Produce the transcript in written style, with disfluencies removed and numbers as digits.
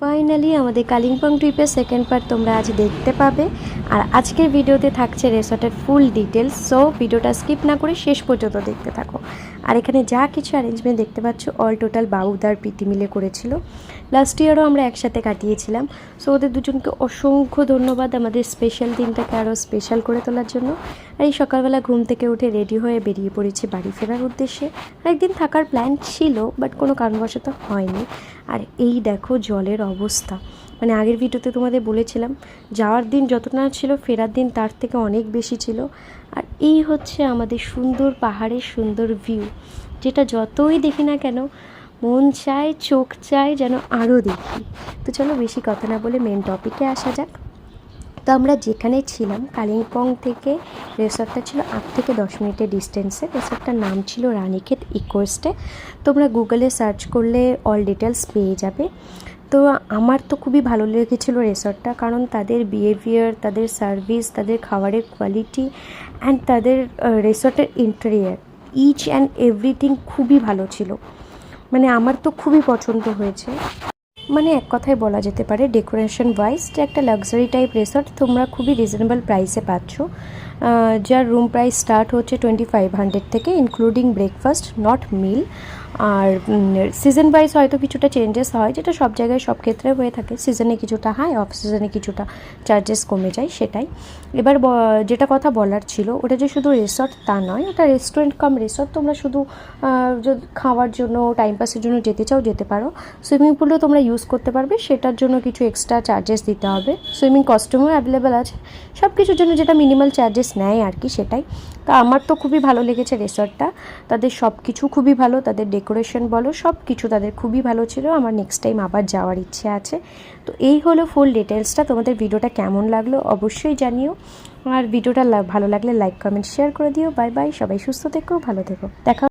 Finally আমাদের কালিম্পং ট্রিপের second part তোমরা আজ দেখতে পাবে। আর আজকের ভিডিওতে থাকছে রিসর্টের ফুল ডিটেলস, সো ভিডিওটা স্কিপ না করে শেষ পর্যন্ত দেখতে থাকো। আর এখানে যা কিছু অ্যারেঞ্জমেন্ট দেখতে পাচ্ছ অল টোটাল বাবুদার প্রীতি মিলে করেছিল। লাস্ট ইয়ারও আমরা একসাথে কাটিয়েছিলাম, সো ওদের দুজনকে অসংখ্য ধন্যবাদ আমাদের স্পেশাল দিনটাকে আরও স্পেশাল করে তোলার জন্য। আর এই সকালবেলা ঘুম থেকে উঠে রেডি হয়ে বেরিয়ে পড়েছি বাড়ি ফেরার উদ্দেশ্যে। একদিন থাকার প্ল্যান ছিল, বাট কোনো কারণবশত হয়নি। আর এই দেখো জলের অবস্থা, মানে আগের ভিডিওতে তোমাদের বলেছিলাম যাওয়ার দিন যতটা ছিল ফেরার দিন তার থেকে অনেক বেশি ছিল। আর এই হচ্ছে আমাদের সুন্দর পাহাড়ের সুন্দর ভিউ, যেটা যতই দেখি না কেন মন চায়, চোখ চায় যেন আরও দেখি। তো চলো বেশি কথা না বলে মেন টপিকে আসা যাক। তো আমরা যেখানে ছিলাম কালিম্পং থেকে রিসর্টটা ছিল 8 থেকে 10 মিনিটের ডিস্টেন্সে। রিসর্টটার নাম ছিল রানীক্ষেত ইকোস্টে। তোমরা গুগলে সার্চ করলে অল ডিটেলস পেয়ে যাবে। তো আমার তো খুবই ভালো লেগেছিলো রিসর্টটা, কারণ তাদের বিহেভিয়ার, তাদের সার্ভিস, তাদের খাবারের কোয়ালিটি অ্যান্ড তাদের রিসর্টের ইন্টেরিয়ার, ইচ অ্যান্ড এভরিথিং খুবই ভালো ছিল। মানে আমার তো খুবই পছন্দ হয়েছে। মানে এক কথায় বলা যেতে পারে ডেকোরেশন ওয়াইজ যে একটা লাক্সারি টাইপ রিসর্ট তোমরা খুবই রিজনেবল প্রাইসে পাচ্ছ। যার রুম প্রাইস স্টার্ট হচ্ছে 2500 থেকে, ইনক্লুডিং ব্রেকফাস্ট, নট মিল। আর সিজন ওয়াইজ হয়তো কিছুটা চেঞ্জেস হয়, যেটা সব জায়গায় সব ক্ষেত্রে হয়ে থাকে। সিজনে কিছুটা হাই, অফ সিজনে কিছুটা চার্জেস কমে যায়, সেটাই। এবার যেটা কথা বলার ছিল, ওটা যে শুধু রিসর্ট তা নয়, ওটা রেস্টুরেন্ট কাম রিসর্ট। তোমরা শুধু যদি খাওয়ার জন্য, টাইম পাসের জন্য যেতে চাও যেতে পারো। সুইমিং পুলও তোমরা ইউজ করতে পারবে, সেটার জন্য কিছু এক্সট্রা চার্জেস দিতে হবে। সুইমিং কস্টিউমও অ্যাভেলেবেল আছে, সব কিছুর জন্য যেটা মিনিমাল চার্জেস নেয় আর কি, সেটাই। তো আমার তো খুবই ভালো লেগেছে রিসর্টটা। তাদের সব কিছু খুবই ভালো, তাদের ডেকোরেশন বলো সব কিছু তাদের খুবই ভালো ছিল। আমার নেক্সট টাইম আবার যাওয়ার ইচ্ছে আছে। তো এই হলো ফুল ডিটেলসটা। তোমাদের ভিডিওটা কেমন লাগলো অবশ্যই জানিও। আর ভিডিওটা ভালো লাগলে লাইক, কমেন্ট, শেয়ার করে দিও। বাই বাই, সবাই সুস্থ থেকো, ভালো থেকো, দেখা।